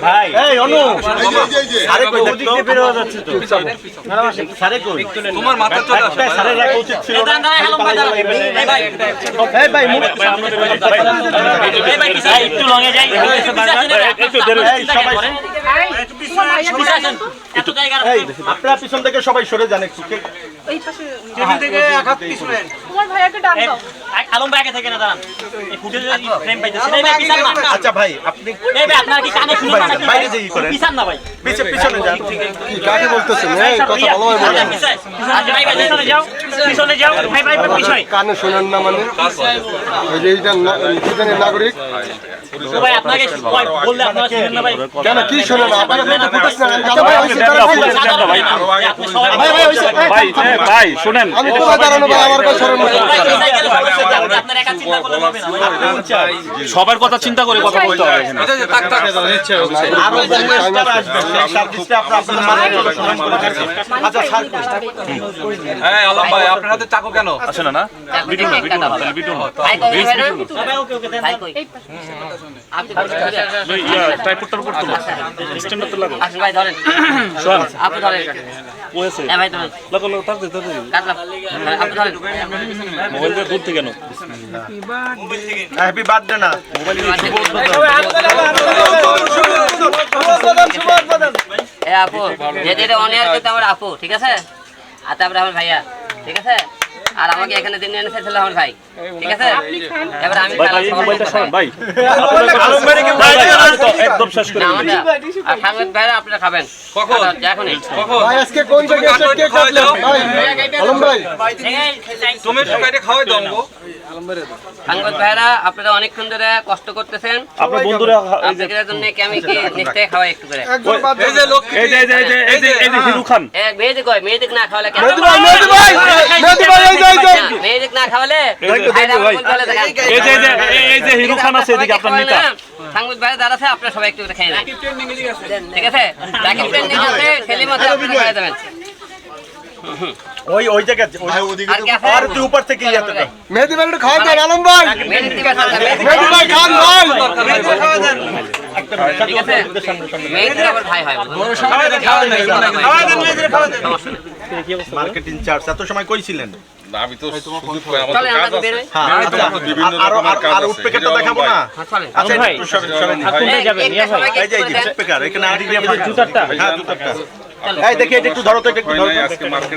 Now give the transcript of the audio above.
ভাই এই অনু আরে কই ওদিক দিয়ে বের হয়ে যাচ্ছে তো সারে কই তোমার মাথা চলে আসে সারে রাখা উচিত ছিল না এই ভাই এই ভাই একটু লঙে যাই একটু দেরি সবাই একটু জায়গা আপনারা পিছন থেকে সবাই সরে যান একটু এই পাশে টেবিল থেকে এক হাত পিছনে তোমার ভাইয়াকে ডাক দাও আলম ভাই আগে থেকে না দাঁড়ান এই ফুটেজে ফ্রেম পাইতেছি এই ভাই পিছন না আচ্ছা ভাই আপনি এই ভাই আপনার কি কানে শুনুন না বাইরে যেই করেন পিছন না ভাই পিছনে যান কি কাকে বলতেছেন এই কথা ভালো ভাই বলেন ভাই ভাই পিছনে যাও ভাই ভাই পিছনে কানে শুনেন না মানে এই যে এইটা নির্বাচনের নাগরিক ভাই আপনাকে বললে আপনারা শুনেন না ভাই কেন কি শুনেন না আপনারা তো ফুটেজ না ভাই শুনেন আমি তো দাঁড়ানো ভাই আমার কথা শুনেন আপনার একা চিন্তা করলে হবে না সবার কথা চিন্তা করে কথা বলতে হবে এখানে আচ্ছা তাক তাক আরো ইনভেস্টর আসবে সেই সার্ভিসটা আপনাদের মানে আচ্ছা স্যার এই আলম ভাই আপনার হাতে চাকু কেন আছে না বিটুন তাহলে বিটুন ভাই ওকে ওকে দেন এই পাশে আপনি টাইপটার উপর তো স্ট্যান্ডার তো লাগো আসুন ভাই ধরেন শোন আপনি ধরেন ওয়েছে হ্যাঁ ভাই ধরেন লাগো লাগো তার দে কাটলাম আপনি ধরেন মোবাইল দিয়ে দূর থেকে কেন হ্যাপি বার্থডে না মোবাইল এ আপু যেটা অনিয়ার কিন্তু আমার আপু ঠিক আছে আর তারপরে আমার ভাইয়া ঠিক আছে আর আমাকে এখানে দিন এনেছে ছিল আমার ভাই ঠিক আছে এবার আমি ভাই মোবাইলটা সরান ভাই আলম ভাই কি ভাই তো একদম শেষ করে দিন আর খাবেন ভাইরা আপনারা খাবেন কখন এখনই কখন ভাই আজকে কোন জায়গায় এসে কে কাটলেন ভাই আলম ভাই তুমি একটু কাটে খাওয়াই দাও গো সাংবাদ ভাইরা আপনারা অনেকক্ষণ ধরে কষ্ট করতেছেন আপনার বন্ধুরা আপনাদের জন্য কি আমি কি নিশ্চয়ই খাওয়াই একটু করে একজন বাদ এই যে লোক এই যে হিরু খান মেয়েদের কয় মেয়েদের না খাওয়ালে কেন মেহেদি ভাই এই যে মেয়েদের না খাওয়ালে এই যে হিরু খান আছে এদিকে আপনার নেতা সাংবাদ ভাইরা যারা আছে আপনারা সবাই একটু করে খেয়ে নেন ঠিক আছে রাকিব ট্রেন্ডিং আছে সেলিম আছে আপনারা খেয়ে যাবেন ওই জায়গা আর কি আছে আর তুই উপর থেকে ইয়াতে মেহেদি ভাই একটু খাওয়া দেন আলম ভাই মেয়েদের দিকে আছে মেহেদি ভাই খান ভাই ঠিক আছে মেয়েদের আবার ভাই হয় মার্কেটিং চার্জ এত সময় কই ছিলেন আমি তো সুযোগ পাই আমার চলেন কাজ আমরা আছে বের হই হ্যাঁ তো আমার বিভিন্ন আরো রকমের কাজ আর আছে। উৎপেকারটা দেখাবো না চলেন আচ্ছা একটু সরেন ভাই। ভাই এই যে উৎপেকার এখানে আর জুতারটা হ্যাঁ জুতারটা এই দেখি এটা একটু ধরো তো এটা একটু হয় ধরো নাই তো। আজকে মার্কেট